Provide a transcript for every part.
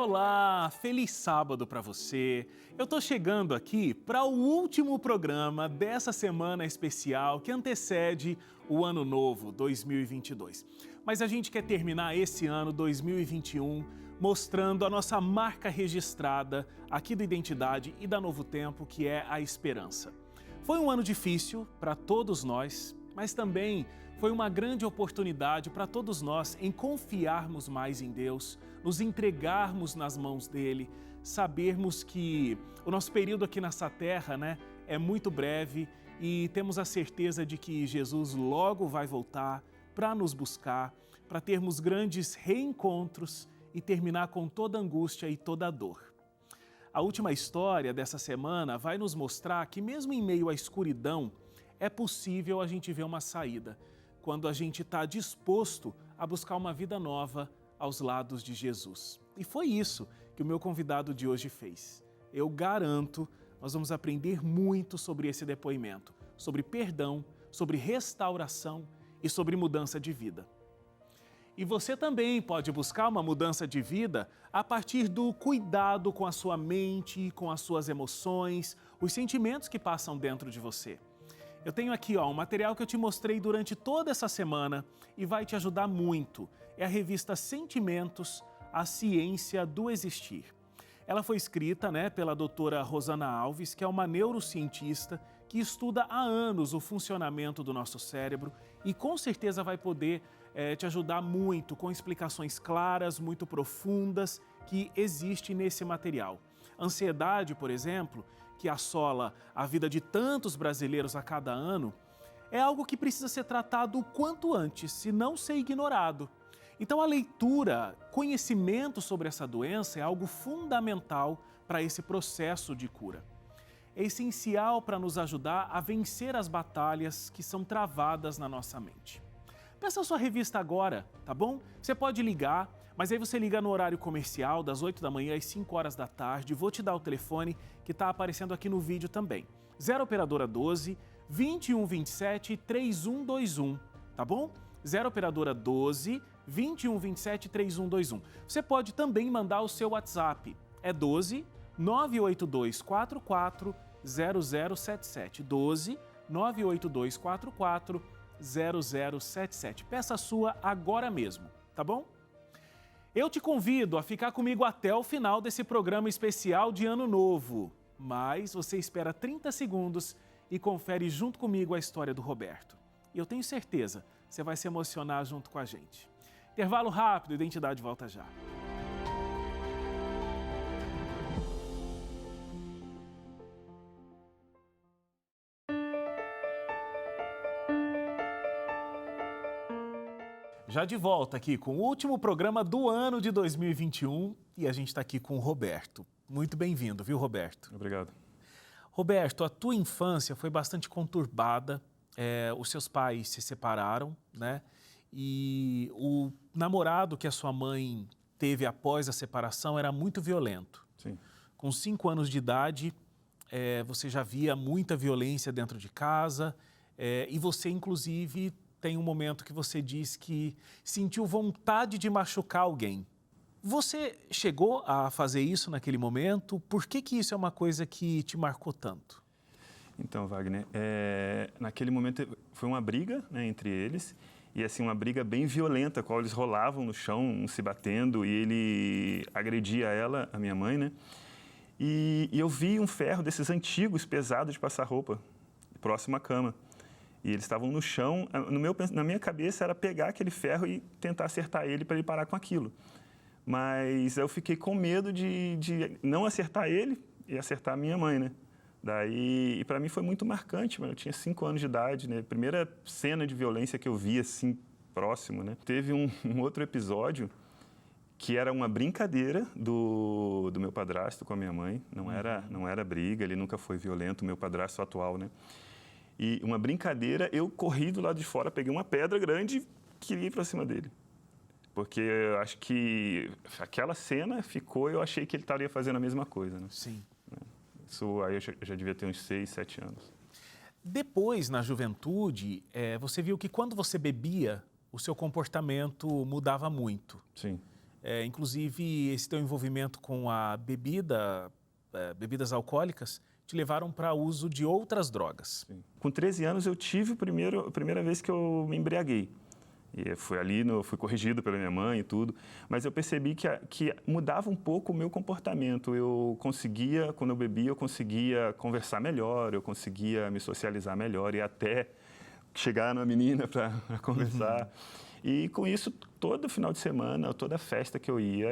Olá, feliz sábado para você. Eu tô chegando aqui para o último programa dessa semana especial que antecede o Ano Novo 2022. Mas a gente quer terminar esse ano 2021 mostrando a nossa marca registrada aqui do Identidade e da Novo Tempo, que é a esperança. Foi um ano difícil para todos nós, mas também foi uma grande oportunidade para todos nós em confiarmos mais em Deus, nos entregarmos nas mãos dele, sabermos que o nosso período aqui nessa terra, é muito breve e temos a certeza de que Jesus logo vai voltar para nos buscar, para termos grandes reencontros e terminar com toda angústia e toda dor. A última história dessa semana vai nos mostrar que mesmo em meio à escuridão, é possível a gente ver uma saída, quando a gente está disposto a buscar uma vida nova aos lados de Jesus. E foi isso que o meu convidado de hoje fez. Eu garanto, nós vamos aprender muito sobre esse depoimento, sobre perdão, sobre restauração e sobre mudança de vida. E você também pode buscar uma mudança de vida a partir do cuidado com a sua mente, com as suas emoções, os sentimentos que passam dentro de você. Eu tenho aqui um material que eu te mostrei durante toda essa semana e vai te ajudar muito. É a revista Sentimentos, a Ciência do Existir. Ela foi escrita pela doutora Rosana Alves, que é uma neurocientista que estuda há anos o funcionamento do nosso cérebro e com certeza vai poder te ajudar muito com explicações claras, muito profundas que existem nesse material. Ansiedade, por exemplo, que assola a vida de tantos brasileiros a cada ano, é algo que precisa ser tratado o quanto antes, se não ser ignorado. Então a leitura, conhecimento sobre essa doença é algo fundamental para esse processo de cura. É essencial para nos ajudar a vencer as batalhas que são travadas na nossa mente. Peça a sua revista agora, tá bom? Você pode ligar, mas aí você liga no horário comercial, das 8 da manhã às 5 horas da tarde. Vou te dar o telefone que está aparecendo aqui no vídeo também. 0 operadora 12 2127 3121, tá bom? 0 operadora 12 2127 3121. Você pode também mandar o seu WhatsApp. É 12 98244 0077. 12 98244 0077. Peça a sua agora mesmo, tá bom? Eu te convido a ficar comigo até o final desse programa especial de Ano Novo. Mas você espera 30 segundos e confere junto comigo a história do Roberto. E eu tenho certeza, você vai se emocionar junto com a gente. Intervalo rápido, Identidade volta já. Já de volta aqui com o último programa do ano de 2021 e a gente está aqui com o Roberto. Muito bem-vindo, viu, Roberto? Obrigado. Roberto, a tua infância foi bastante conturbada, os seus pais se separaram, E o namorado que a sua mãe teve após a separação era muito violento. Sim. Com 5 anos de idade, você já via muita violência dentro de casa e você, inclusive, tem um momento que você diz que sentiu vontade de machucar alguém. Você chegou a fazer isso naquele momento? Por que isso é uma coisa que te marcou tanto? Então, Wagner, naquele momento foi uma briga entre eles e assim uma briga bem violenta, qual eles rolavam no chão, se batendo e ele agredia ela, a minha mãe, E eu vi um ferro desses antigos, pesados de passar roupa, próximo à cama. E eles estavam no chão, na minha cabeça era pegar aquele ferro e tentar acertar ele para ele parar com aquilo. Mas eu fiquei com medo de não acertar ele e acertar a minha mãe, Daí, e para mim foi muito marcante, eu tinha 5 anos de idade, Primeira cena de violência que eu vi assim, próximo, Teve um outro episódio que era uma brincadeira do meu padrasto com a minha mãe, não era briga, ele nunca foi violento, o meu padrasto atual, E uma brincadeira, eu corri do lado de fora, peguei uma pedra grande e queria ir para cima dele. Porque eu acho que aquela cena ficou, eu achei que ele estaria fazendo a mesma coisa, Sim. Isso aí eu já devia ter uns 6, 7 anos. Depois, na juventude, você viu que quando você bebia, o seu comportamento mudava muito. Sim. Inclusive, esse teu envolvimento com a bebidas alcoólicas, te levaram para uso de outras drogas. Sim. Com 13 anos eu tive a primeira vez que eu me embriaguei. E foi ali, fui corrigido pela minha mãe e tudo, mas eu percebi que mudava um pouco o meu comportamento. Eu conseguia, quando eu bebia, eu conseguia conversar melhor, eu conseguia me socializar melhor e até chegar numa menina para conversar. E com isso, todo final de semana, toda festa que eu ia,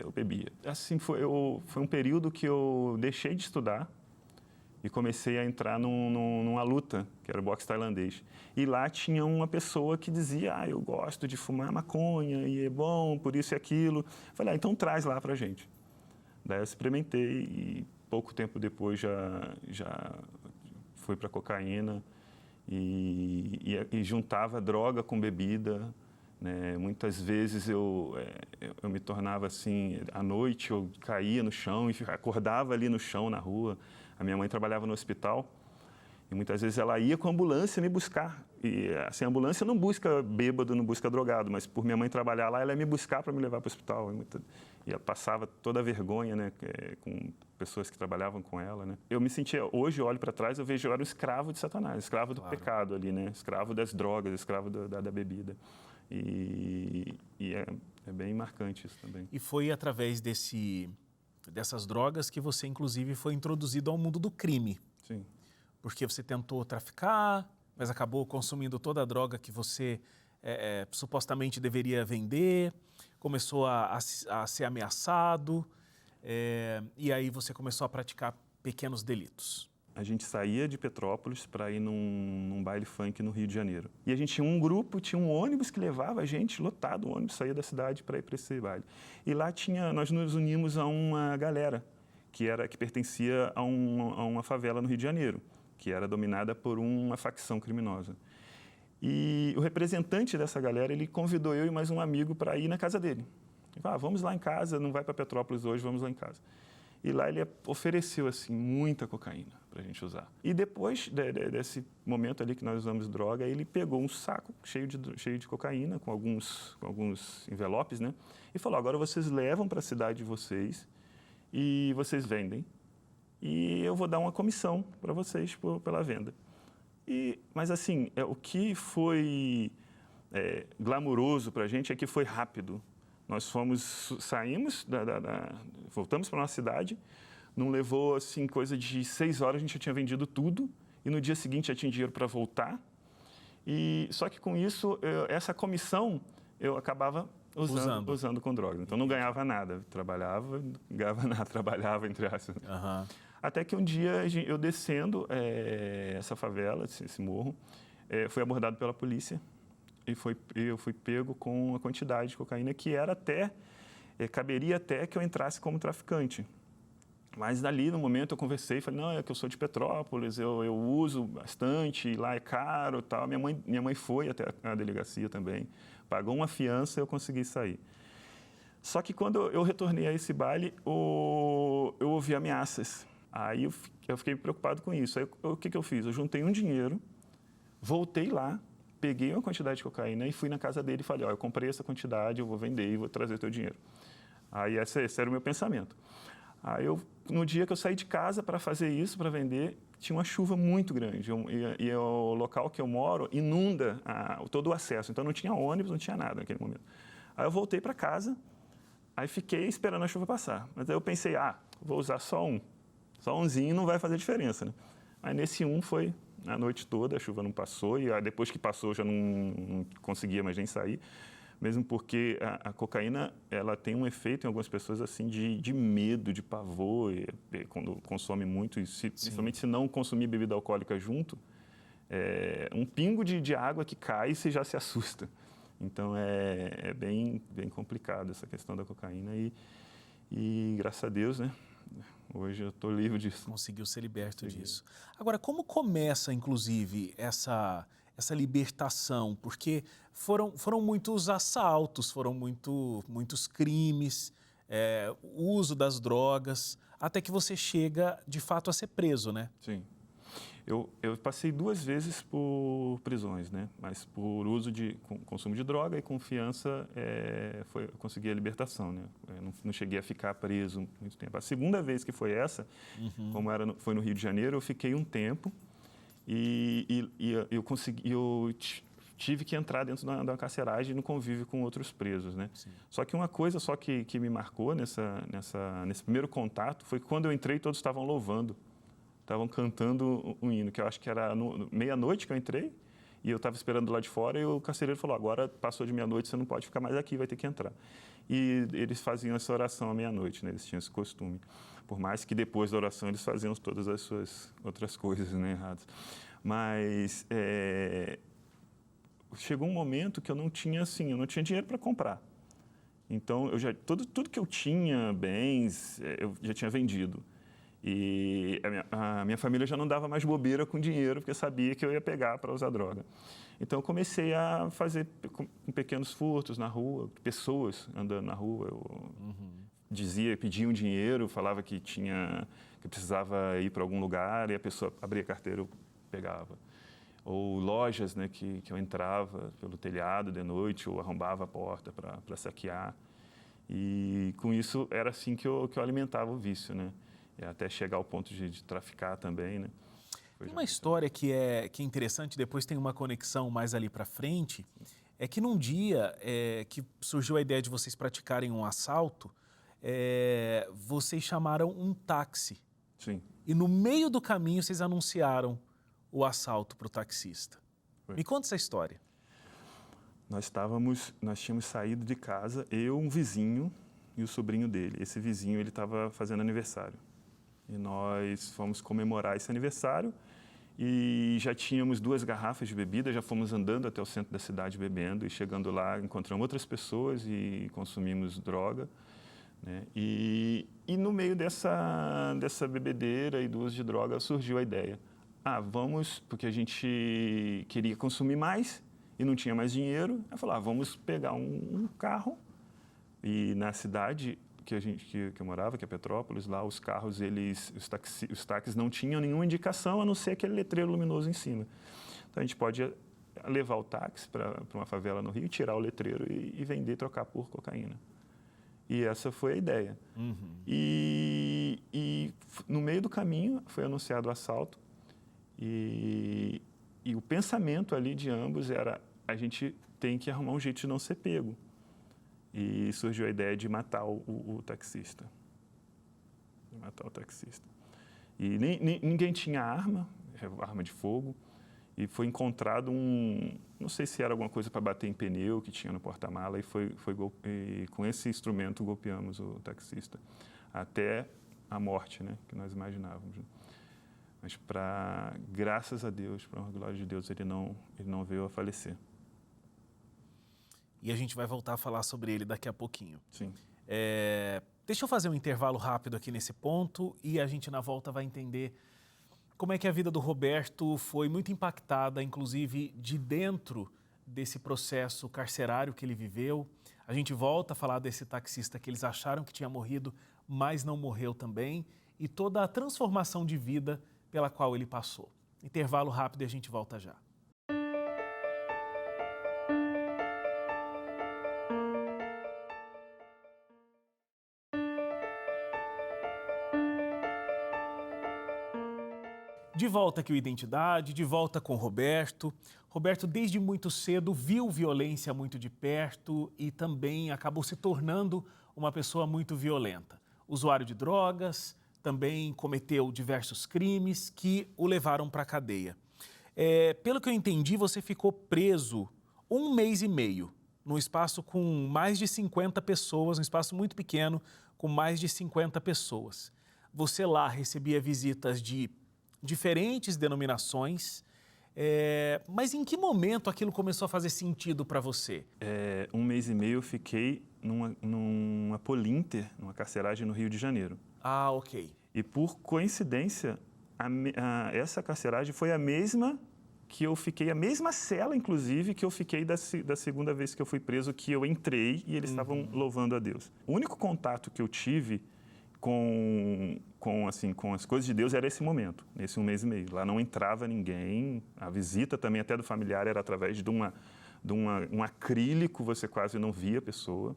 eu bebia. Assim, foi um período que eu deixei de estudar e comecei a entrar numa luta, que era o boxe tailandês. E lá tinha uma pessoa que dizia, eu gosto de fumar maconha e é bom, por isso e aquilo. Falei, então traz lá pra gente. Daí eu experimentei e pouco tempo depois já fui para cocaína e juntava droga com bebida. Né? Muitas vezes eu me tornava assim, à noite eu caía no chão e acordava ali no chão, na rua. A minha mãe trabalhava no hospital e muitas vezes ela ia com a ambulância me buscar. E assim, a ambulância não busca bêbado, não busca drogado, mas por minha mãe trabalhar lá, ela ia me buscar para me levar para o hospital. E ela passava toda a vergonha, né, com pessoas que trabalhavam com ela, né. Eu me sentia, hoje eu olho para trás, eu vejo eu era um escravo de Satanás, escravo do pecado ali, né, escravo das drogas, escravo da bebida. E é bem marcante isso também. E foi através dessas drogas que você, inclusive, foi introduzido ao mundo do crime. Sim. Porque você tentou traficar, mas acabou consumindo toda a droga que você supostamente deveria vender, começou a ser ameaçado, e aí você começou a praticar pequenos delitos. A gente saía de Petrópolis para ir num baile funk no Rio de Janeiro. E a gente tinha um grupo, tinha um ônibus que levava a gente, lotado, o ônibus saía da cidade para ir para esse baile. E lá nós nos unimos a uma galera que pertencia a uma favela no Rio de Janeiro, que era dominada por uma facção criminosa. E o representante dessa galera, ele convidou eu e mais um amigo para ir na casa dele. Ele falou, vamos lá em casa, não vai para Petrópolis hoje, vamos lá em casa. E lá ele ofereceu, assim, muita cocaína para a gente usar. E depois desse momento ali que nós usamos droga, ele pegou um saco cheio de cocaína, com alguns envelopes, né? E falou, agora vocês levam para a cidade de vocês e vocês vendem. E eu vou dar uma comissão para vocês pela venda. Mas, assim, o que foi glamuroso para a gente é que foi rápido. Nós saímos, voltamos para a nossa cidade, não levou, assim, coisa de 6 horas, a gente já tinha vendido tudo, e no dia seguinte já tinha dinheiro para voltar. Só que com isso, essa comissão, eu acabava usando com drogas. Então, não ganhava nada, trabalhava, não ganhava nada, trabalhava, entre aspas. Uhum. Até que um dia, eu descendo essa favela, esse morro, fui abordado pela polícia. E eu fui pego com uma quantidade de cocaína que caberia até que eu entrasse como traficante. Mas dali, no momento, eu conversei, falei, não, é que eu sou de Petrópolis, eu uso bastante, lá é caro e tal. Minha mãe foi até a delegacia também, pagou uma fiança e eu consegui sair. Só que quando eu retornei a esse baile, eu ouvi ameaças. Aí eu fiquei preocupado com isso. Aí o que eu fiz? Eu juntei um dinheiro, voltei lá, peguei uma quantidade de cocaína e fui na casa dele e falei, eu comprei essa quantidade, eu vou vender e vou trazer o teu dinheiro. Aí esse era o meu pensamento. Aí no dia que eu saí de casa para fazer isso, para vender, tinha uma chuva muito grande. E o local que eu moro inunda todo o acesso. Então não tinha ônibus, não tinha nada naquele momento. Aí eu voltei para casa, aí fiquei esperando a chuva passar. Mas aí eu pensei, vou usar só um. Só umzinho não vai fazer diferença, né? Aí nesse foi a noite toda, a chuva não passou, e depois que passou já não conseguia mais nem sair, mesmo porque a cocaína ela tem um efeito em algumas pessoas assim de medo, de pavor, quando consome muito, principalmente se não consumir bebida alcoólica junto, um pingo de água que cai e você já se assusta. Então é bem complicado essa questão da cocaína e graças a Deus, né? Hoje eu estou livre disso. Conseguiu ser liberto disso. Agora, como começa, inclusive, essa libertação? Porque foram muitos assaltos, foram muitos crimes, o uso das drogas, até que você chega, de fato, a ser preso, né? Sim. Eu passei 2 vezes por prisões, né? Mas por uso de consumo de droga e confiança, eu consegui a libertação, né? Eu não cheguei a ficar preso muito tempo. A segunda vez que foi essa, como foi no Rio de Janeiro, eu fiquei um tempo e eu tive que entrar dentro da carceragem no convívio com outros presos, né? Sim. Só que uma coisa que me marcou nesse primeiro contato foi que quando eu entrei, todos estavam louvando. Estavam cantando um hino, que eu acho que era meia-noite que eu entrei, e eu estava esperando lá de fora, e o carcereiro falou, agora passou de meia-noite, você não pode ficar mais aqui, vai ter que entrar. E eles faziam essa oração à meia-noite, né? Eles tinham esse costume. Por mais que depois da oração eles faziam todas as suas outras coisas, né, erradas. Mas chegou um momento que eu não tinha dinheiro para comprar. Então, tudo que eu tinha, bens, eu já tinha vendido. E a minha família já não dava mais bobeira com dinheiro, porque sabia que eu ia pegar para usar droga. Então, eu comecei a fazer pequenos furtos na rua, pessoas andando na rua. Eu pediam dinheiro, falava que precisava ir para algum lugar, e a pessoa abria a carteira, eu pegava. Ou lojas, né, que eu entrava pelo telhado de noite, ou arrombava a porta para saquear. E, com isso, era assim que eu alimentava o vício, né? Até chegar ao ponto de traficar também, né? Tem uma história que é interessante, depois tem uma conexão mais ali para frente, é que num dia que surgiu a ideia de vocês praticarem um assalto, vocês chamaram um táxi. Sim. E no meio do caminho vocês anunciaram o assalto para o taxista. Foi. Me conta essa história. Nós tínhamos saído de casa, eu, um vizinho e o sobrinho dele. Esse vizinho, ele estava fazendo aniversário. E nós fomos comemorar esse aniversário e já tínhamos 2 garrafas de bebida, já fomos andando até o centro da cidade bebendo e chegando lá encontramos outras pessoas e consumimos droga, né? E no meio dessa bebedeira e do uso de droga surgiu a ideia. Porque a gente queria consumir mais e não tinha mais dinheiro, eu falei, vamos pegar um carro e na cidade que eu morava, que é Petrópolis, lá os carros, os táxis não tinham nenhuma indicação, a não ser aquele letreiro luminoso em cima. Então, a gente pode levar o táxi para uma favela no Rio, tirar o letreiro e vender, trocar por cocaína. E essa foi a ideia. E no meio do caminho foi anunciado o assalto e o pensamento ali de ambos era, a gente tem que arrumar um jeito de não ser pego. E surgiu a ideia de matar o taxista. E ninguém tinha arma de fogo. E foi encontrado não sei se era alguma coisa para bater em pneu que tinha no porta-mala. E com esse instrumento golpeamos o taxista. Até a morte, né, que nós imaginávamos. Mas, graças a Deus, para a glória de Deus, ele não veio a falecer. E a gente vai voltar a falar sobre ele daqui a pouquinho. Sim. Deixa eu fazer um intervalo rápido aqui nesse ponto e a gente na volta vai entender como é que a vida do Roberto foi muito impactada, inclusive de dentro desse processo carcerário que ele viveu. A gente volta a falar desse taxista que eles acharam que tinha morrido, mas não morreu também, e toda a transformação de vida pela qual ele passou. Intervalo rápido e a gente volta já. De volta aqui o Identidade, de volta com o Roberto. Roberto, desde muito cedo, viu violência muito de perto e também acabou se tornando uma pessoa muito violenta. Usuário de drogas, também cometeu diversos crimes que o levaram para a cadeia. Pelo que eu entendi, você ficou preso 1 mês e meio, num espaço com mais de 50 pessoas, um espaço muito pequeno, com mais de 50 pessoas. Você lá recebia visitas de diferentes denominações, mas em que momento aquilo começou a fazer sentido para você? 1 mês e meio eu fiquei numa Polinter, numa carceragem no Rio de Janeiro. Ah, ok. E por coincidência, essa carceragem foi a mesma que eu fiquei, a mesma cela, inclusive, que eu fiquei da segunda vez que eu fui preso, que eu entrei e eles estavam louvando a Deus. O único contato que eu tive com as coisas de Deus era esse momento, nesse 1 mês e meio. Lá não entrava ninguém, a visita também até do familiar era através de um acrílico, você quase não via a pessoa.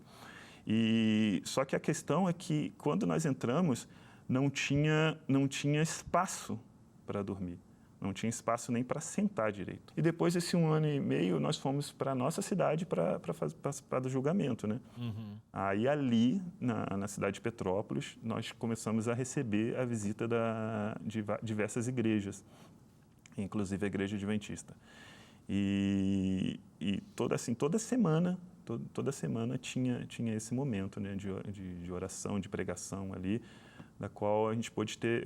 Só que a questão é que quando nós entramos, não tinha espaço para dormir. Não tinha espaço nem para sentar direito. E depois desse 1 ano e meio, nós fomos para a nossa cidade para participar do julgamento, né? Uhum. Aí ali, na cidade de Petrópolis, nós começamos a receber a visita de diversas igrejas, inclusive a Igreja Adventista. E toda semana tinha esse momento, né, de oração, de pregação ali, da qual eu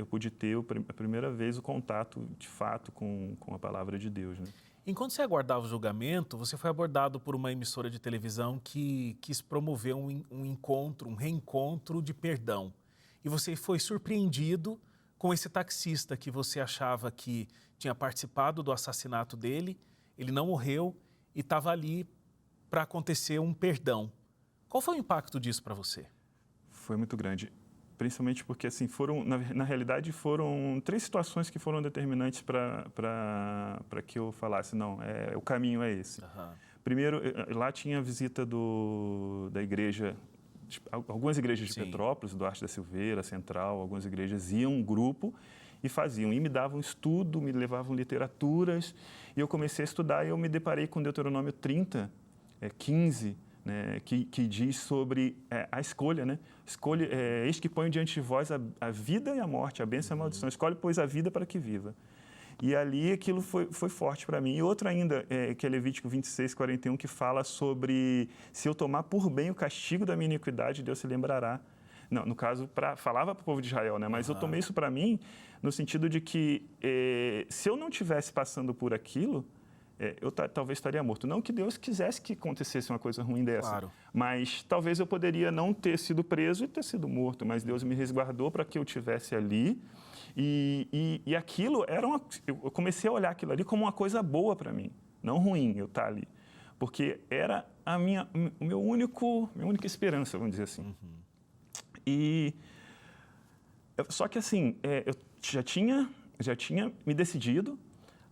pude ter a primeira vez o contato, de fato, com a palavra de Deus. Né? Enquanto você aguardava o julgamento, você foi abordado por uma emissora de televisão que quis promover um reencontro de perdão. E você foi surpreendido com esse taxista que você achava que tinha participado do assassinato dele, ele não morreu e estava ali para acontecer um perdão. Qual foi o impacto disso para você? Foi muito grande. Principalmente porque, assim, na realidade, foram 3 situações que foram determinantes para que eu falasse, não, o caminho é esse. Uhum. Primeiro, lá tinha a visita da igreja, algumas igrejas de Petrópolis, Duarte da Silveira, Central, algumas igrejas iam um grupo e faziam, e me davam estudo, me levavam literaturas, e eu comecei a estudar e eu me deparei com Deuteronômio 30, 15, né, que diz sobre a escolha, né? Eis que ponho diante de vós a vida e a morte, a bênção e a maldição. Escolhe, pois, a vida para que viva. E ali aquilo foi forte para mim. E outro ainda, que é Levítico 26, 41, que fala sobre se eu tomar por bem o castigo da minha iniquidade, Deus se lembrará. Não, no caso, falava para o povo de Israel, né? Mas eu tomei isso para mim no sentido de que se eu não estivesse passando por aquilo, eu talvez estaria morto. Não que Deus quisesse que acontecesse uma coisa ruim dessa, claro. Mas talvez eu poderia não ter sido preso e ter sido morto, mas Deus me resguardou para que eu estivesse ali. E aquilo eu comecei a olhar aquilo ali como uma coisa boa para mim, não ruim eu estar ali. Porque era a minha única esperança, vamos dizer assim. Uhum. Só que assim, eu já tinha me decidido,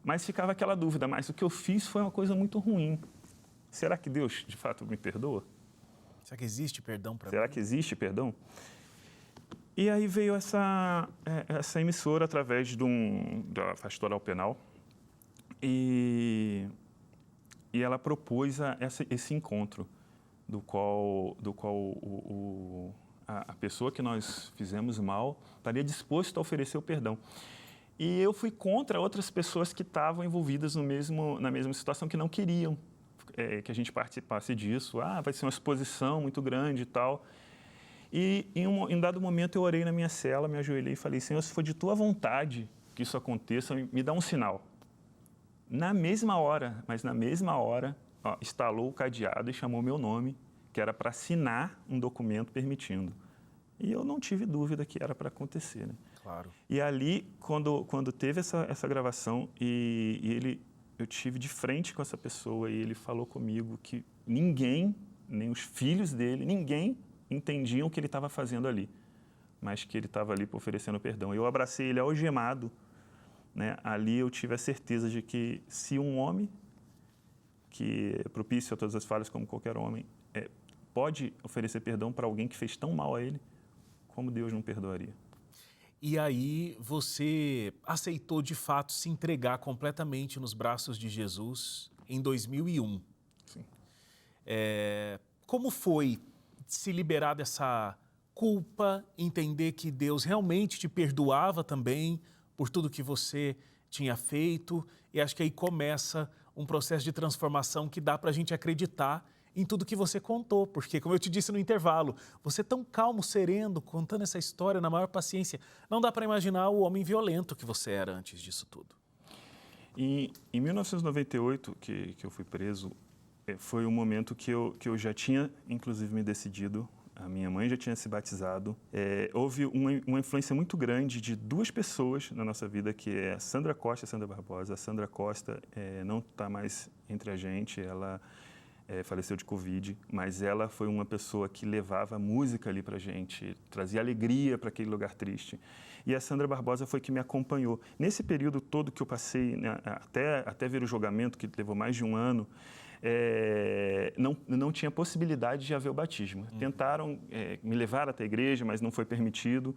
mas ficava aquela dúvida, mas o que eu fiz foi uma coisa muito ruim. Será que Deus, de fato, me perdoa? Será que existe perdão para mim? Será que existe perdão? E aí veio essa emissora através da Pastoral Penal e ela propôs esse encontro, do qual a pessoa que nós fizemos mal estaria disposta a oferecer o perdão. E eu fui contra outras pessoas que estavam envolvidas na mesma situação, que não queriam que a gente participasse disso. Vai ser uma exposição muito grande e tal. E em um dado momento eu orei na minha cela, me ajoelhei e falei, Senhor, se for de tua vontade que isso aconteça, me dá um sinal. Na mesma hora, instalou o cadeado e chamou meu nome, que era para assinar um documento permitindo. E eu não tive dúvida que era para acontecer, né? Claro. E ali, quando teve essa gravação, eu tive de frente com essa pessoa e ele falou comigo que ninguém, nem os filhos dele, ninguém entendiam o que ele estava fazendo ali, mas que ele estava ali oferecendo perdão. Eu abracei ele algemado, né? Ali eu tive a certeza de que se um homem, que é propício a todas as falhas como qualquer homem, pode oferecer perdão para alguém que fez tão mal a ele, como Deus não perdoaria. E aí você aceitou, de fato, se entregar completamente nos braços de Jesus em 2001. Sim. Como foi se liberar dessa culpa, entender que Deus realmente te perdoava também por tudo que você tinha feito? E acho que aí começa um processo de transformação que dá para a gente acreditar em tudo que você contou, porque, como eu te disse no intervalo, você tão calmo, sereno, contando essa história na maior paciência, não dá para imaginar o homem violento que você era antes disso tudo. Em 1998, que eu fui preso, foi um momento que eu já tinha, inclusive, me decidido, a minha mãe já tinha se batizado. Houve uma influência muito grande de 2 pessoas na nossa vida, que é a Sandra Costa e a Sandra Barbosa. A Sandra Costa não está mais entre a gente, ela faleceu de Covid, mas ela foi uma pessoa que levava música ali para a gente, trazia alegria para aquele lugar triste. E a Sandra Barbosa foi que me acompanhou. Nesse período todo que eu passei, né, até ver o julgamento, que levou mais de um ano, não tinha possibilidade de haver o batismo. Tentaram me levar até a igreja, mas não foi permitido.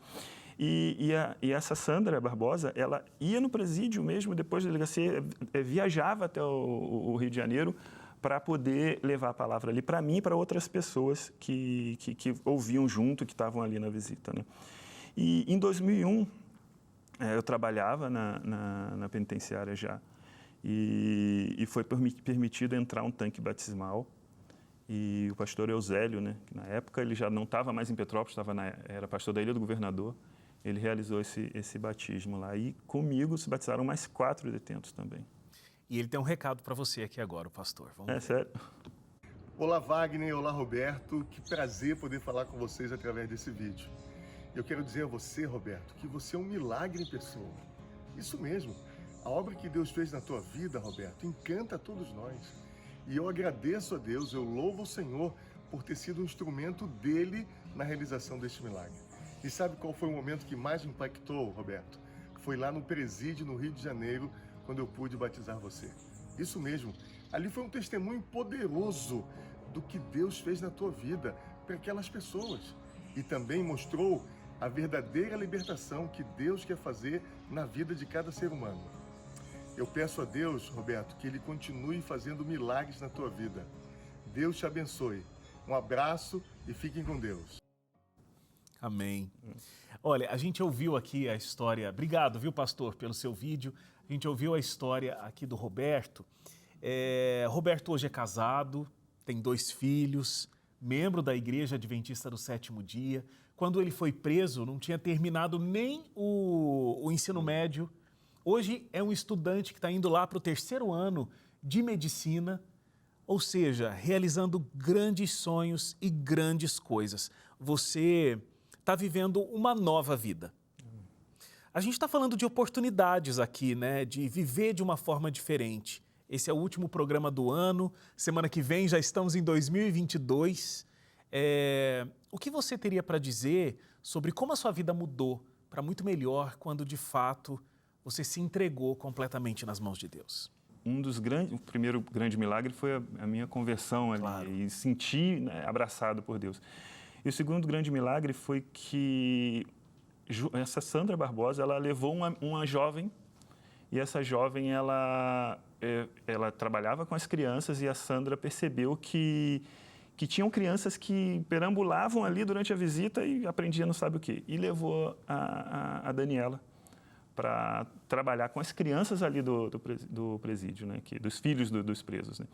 E essa Sandra Barbosa, ela ia no presídio mesmo, depois da delegacia, viajava até o Rio de Janeiro para poder levar a palavra ali para mim e para outras pessoas que ouviam junto, que estavam ali na visita, né? E em 2001, eu trabalhava na penitenciária já, e foi permitido entrar um tanque batismal. E o pastor Eusélio, né, que na época ele já não estava mais em Petrópolis, era pastor da Ilha do Governador, ele realizou esse batismo lá. E comigo se batizaram mais 4 detentos também. E ele tem um recado para você aqui agora, o pastor. Vamos ver. Sério? Olá, Wagner. Olá, Roberto. Que prazer poder falar com vocês através desse vídeo. Eu quero dizer a você, Roberto, que você é um milagre em pessoa. Isso mesmo. A obra que Deus fez na tua vida, Roberto, encanta a todos nós. E eu agradeço a Deus, eu louvo o Senhor por ter sido um instrumento dele na realização deste milagre. E sabe qual foi o momento que mais me impactou, Roberto? Foi lá no presídio, no Rio de Janeiro, quando eu pude batizar você. Isso mesmo. Ali foi um testemunho poderoso do que Deus fez na tua vida para aquelas pessoas. E também mostrou a verdadeira libertação que Deus quer fazer na vida de cada ser humano. Eu peço a Deus, Roberto, que Ele continue fazendo milagres na tua vida. Deus te abençoe. Um abraço e fiquem com Deus. Amém. Olha, a gente ouviu aqui a história, obrigado, viu, pastor, pelo seu vídeo. A gente ouviu a história aqui do Roberto. Roberto hoje é casado, tem 2 filhos, membro da Igreja Adventista do Sétimo Dia. Quando ele foi preso, não tinha terminado nem o ensino médio. Hoje é um estudante que está indo lá para o 3º ano de medicina, ou seja, realizando grandes sonhos e grandes coisas. Você está vivendo uma nova vida. A gente está falando de oportunidades aqui, né? De viver de uma forma diferente. Esse é o último programa do ano. Semana que vem já estamos em 2022. O que você teria para dizer sobre como a sua vida mudou para muito melhor quando, de fato, você se entregou completamente nas mãos de Deus? O primeiro grande milagre foi a minha conversão ali, claro, e sentir, né, abraçado por Deus. E o segundo grande milagre foi que essa Sandra Barbosa, ela levou uma jovem, e essa jovem, ela trabalhava com as crianças, e a Sandra percebeu que tinham crianças que perambulavam ali durante a visita e aprendiam não sabe o quê. E levou a Daniela para trabalhar com as crianças ali do presídio, né, dos filhos dos presos, né.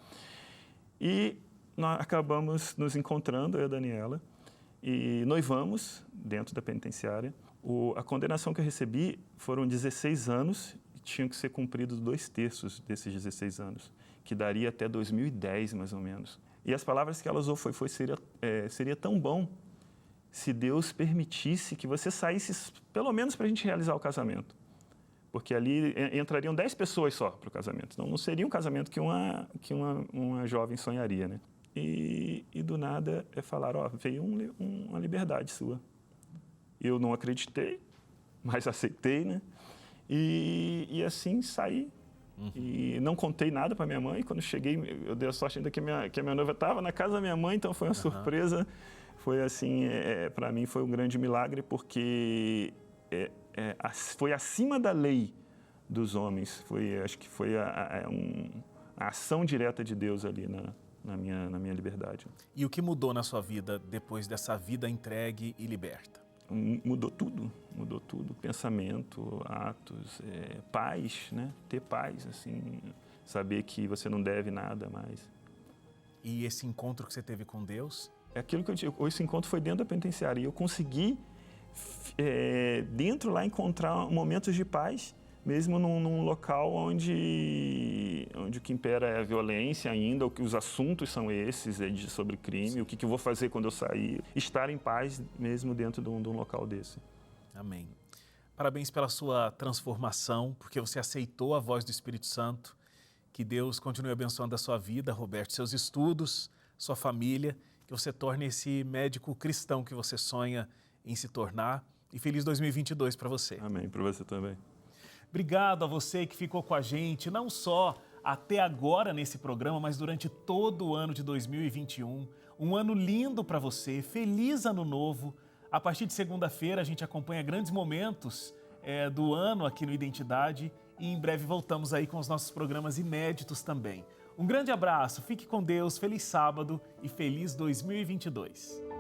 E nós acabamos nos encontrando, eu e a Daniela, e noivamos dentro da penitenciária. A condenação que eu recebi foram 16 anos e tinham que ser cumpridos 2/3 desses 16 anos, que daria até 2010, mais ou menos. E as palavras que ela usou seria tão bom se Deus permitisse que você saísse, pelo menos para a gente realizar o casamento. Porque ali entrariam 10 pessoas só para o casamento. Então, não seria um casamento que uma jovem sonharia, né? E do nada falaram, veio uma liberdade sua. Eu não acreditei, mas aceitei, né? E assim saí. E não contei nada para minha mãe. Quando cheguei, eu dei a sorte ainda que a minha noiva estava na casa da minha mãe, então foi uma surpresa. Foi assim, para mim foi um grande milagre, porque foi acima da lei dos homens. Acho que foi a ação direta de Deus ali na minha liberdade. E o que mudou na sua vida depois dessa vida entregue e liberta? Mudou tudo. Pensamento, atos, paz, né? Ter paz, assim, saber que você não deve nada mais. E esse encontro que você teve com Deus? É aquilo que eu digo, esse encontro foi dentro da penitenciária e eu consegui, dentro lá, encontrar momentos de paz, mesmo num local onde o que impera é a violência ainda, os assuntos são esses, sobre crime, o que eu vou fazer quando eu sair. Estar em paz mesmo dentro de um local desse. Amém. Parabéns pela sua transformação, porque você aceitou a voz do Espírito Santo Que Deus continue abençoando a sua vida, Roberto, seus estudos, sua família, que você torne esse médico cristão que você sonha em se tornar. E feliz 2022 para você. Amém, para você também. Obrigado a você que ficou com a gente, não só até agora nesse programa, mas durante todo o ano de 2021. Um ano lindo para você, feliz ano novo. A partir de segunda-feira a gente acompanha grandes momentos do ano aqui no Identidade e em breve voltamos aí com os nossos programas inéditos também. Um grande abraço, fique com Deus, feliz sábado e feliz 2022.